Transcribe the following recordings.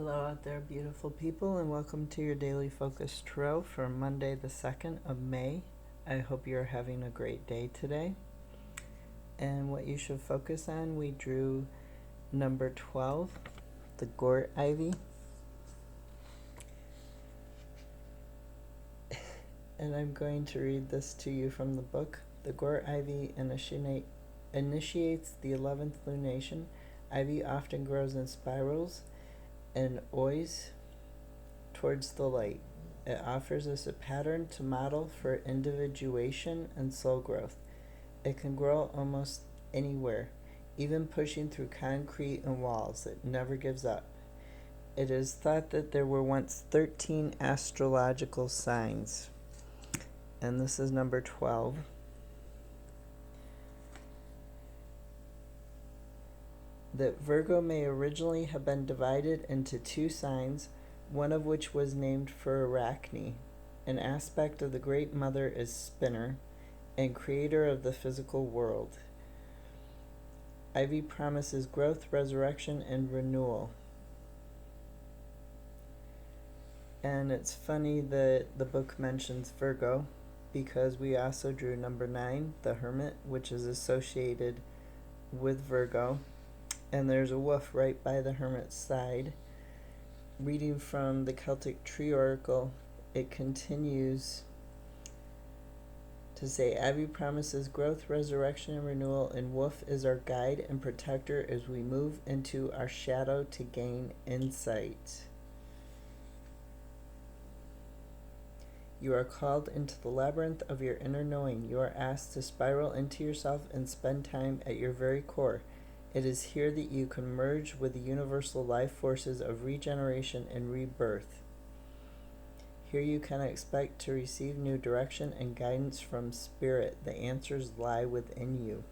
Hello out there, beautiful people, and welcome to your daily focus tarot for Monday the 2nd of May. I hope you're having a great day today. And what you should focus on, we drew number 12, the Gort Ivy. And I'm going to read this to you from the book. The Gort Ivy initiates the 11th lunation. Ivy often grows in spirals and ois towards the light. It offers us a pattern to model for individuation and soul growth. It can grow almost anywhere, even pushing through concrete and walls. It never gives up. It is thought that there were once 13 astrological signs, and this is number 12. That Virgo may originally have been divided into two signs, one of which was named for Arachne. An aspect of the Great Mother is spinner and creator of the physical world. Ivy promises growth, resurrection, and renewal. And it's funny that the book mentions Virgo because we also drew number 9, the Hermit, which is associated with Virgo. And there's a wolf right by the Hermit's side. Reading from the Celtic tree oracle, it continues to say, Ivy promises growth, resurrection, and renewal, and wolf is our guide and protector as we move into our shadow to gain insight. You are called into the labyrinth of your inner knowing. You are asked to spiral into yourself and spend time at your very core. It is here that you can merge with the universal life forces of regeneration and rebirth. Here you can expect to receive new direction and guidance from Spirit. The answers lie within you.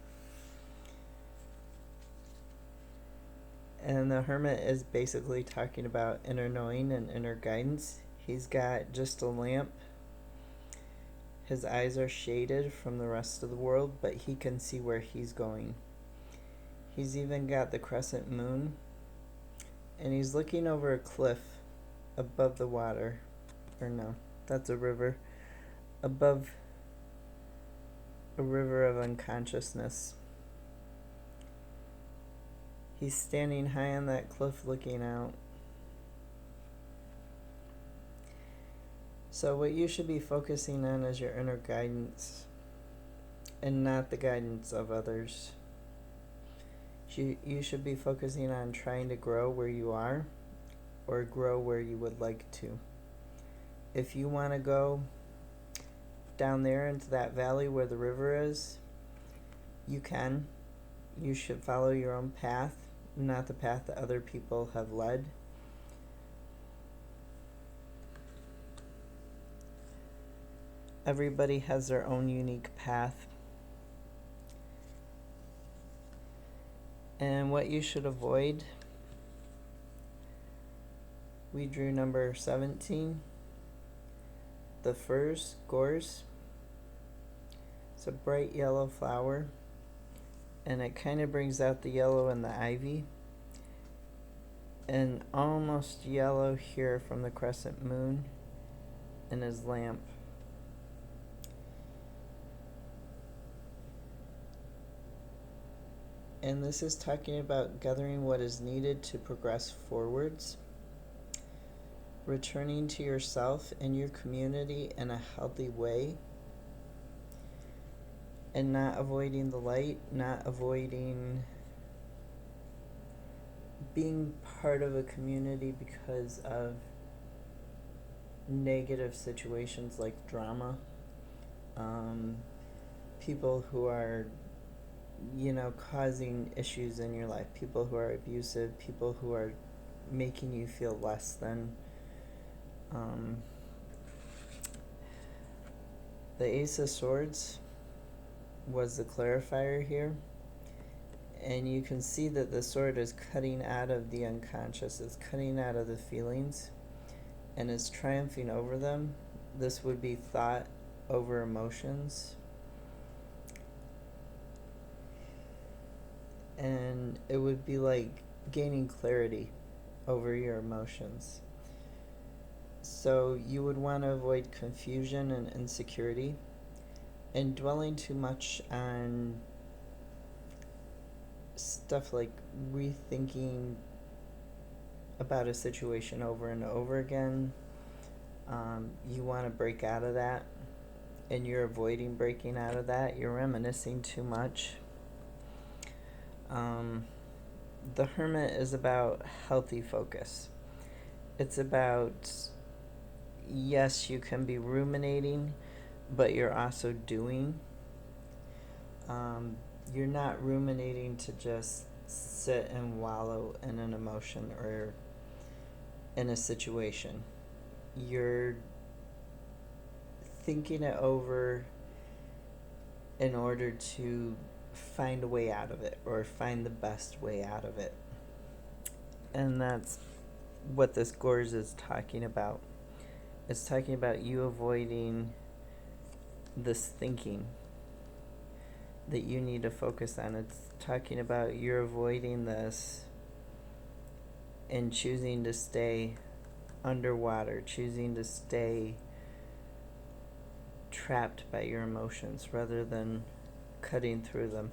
And the Hermit is basically talking about inner knowing and inner guidance. He's got just a lamp. His eyes are shaded from the rest of the world, but he can see where he's going. He's even got the crescent moon, and he's looking over a cliff above the water. Or no, that's a river. Above a river of unconsciousness. He's standing high on that cliff looking out. So what you should be focusing on is your inner guidance and not the guidance of others. You should be focusing on trying to grow where you are or grow where you would like to. If you want to go down there into that valley where the river is, you can. You should follow your own path, not the path that other people have led. Everybody has their own unique path. And what you should avoid, we drew number 17, the furze, gorse. It's a bright yellow flower, and it kind of brings out the yellow in the ivy, and almost yellow here from the crescent moon in his lamp. And this is talking about gathering what is needed to progress forwards, returning to yourself and your community in a healthy way, and not avoiding the light, not avoiding being part of a community because of negative situations like drama, people who are causing issues in your life, people who are abusive, people who are making you feel less than. The Ace of Swords was the clarifier here, and you can see that the sword is cutting out of the unconscious, it's cutting out of the feelings, and it's triumphing over them. This would be thought over emotions. And it would be like gaining clarity over your emotions. So you would want to avoid confusion and insecurity, and dwelling too much on stuff like rethinking about a situation over and over again. You want to break out of that, and you're avoiding breaking out of that. You're reminiscing too much. The Hermit is about healthy focus. It's about, yes, you can be ruminating, but you're also doing. You're not ruminating to just sit and wallow in an emotion or in a situation. You're thinking it over in order to find a way out of it, or find the best way out of it. And that's what this gorge is talking about. It's talking about you avoiding this thinking that you need to focus on. It's talking about you're avoiding this and choosing to stay underwater, choosing to stay trapped by your emotions rather than cutting through them.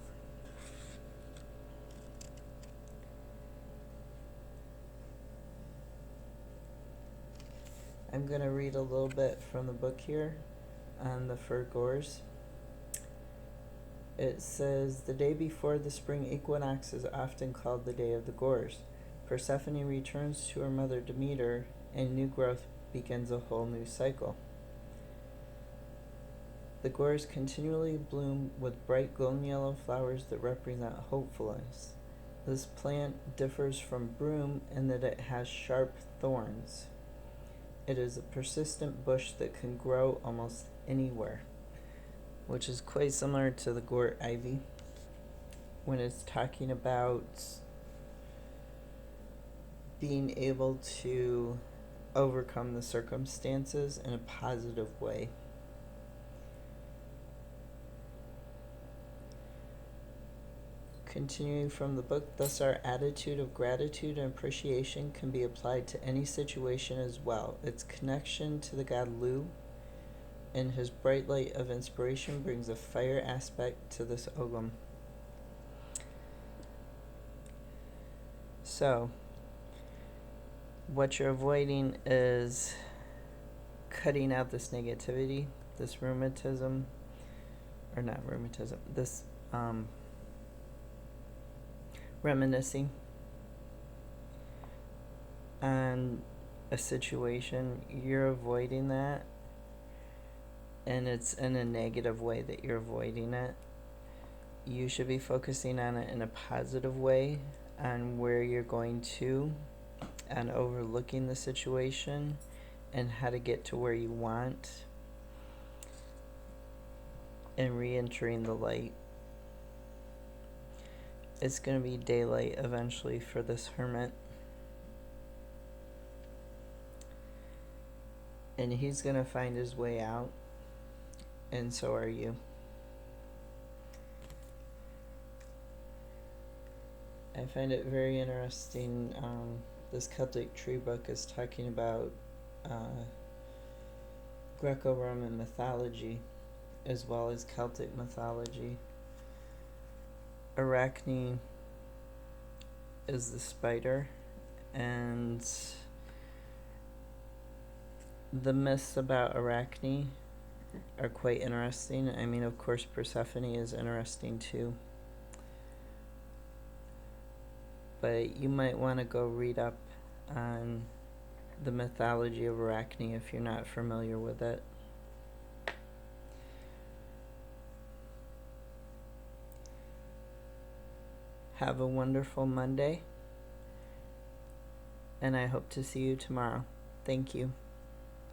I'm going to read a little bit from the book here on the fur gores. It says, the day before the spring equinox is often called the day of the gores. Persephone returns to her mother Demeter, and new growth begins a whole new cycle. The gores continually bloom with bright golden yellow flowers that represent hopefulness. This plant differs from broom in that it has sharp thorns. It is a persistent bush that can grow almost anywhere, which is quite similar to the gore ivy when it's talking about being able to overcome the circumstances in a positive way. Continuing from the book, thus our attitude of gratitude and appreciation can be applied to any situation as well. Its connection to the god Lu and his bright light of inspiration brings a fire aspect to this ogum. So, what you're avoiding is cutting out this negativity, this rheumatism, or not rheumatism, this reminiscing on a situation. You're avoiding that, and it's in a negative way that you're avoiding it. You should be focusing on it in a positive way, on where you're going to, and overlooking the situation and how to get to where you want, and re-entering the light. It's going to be daylight eventually for this hermit, and he's going to find his way out, and so are you. I find it very interesting. This Celtic tree book is talking about Greco-Roman mythology as well as Celtic mythology. Arachne is the spider, and the myths about Arachne are quite interesting. I mean, of course, Persephone is interesting too. But you might want to go read up on the mythology of Arachne if you're not familiar with it. Have a wonderful Monday, and I hope to see you tomorrow. Thank you.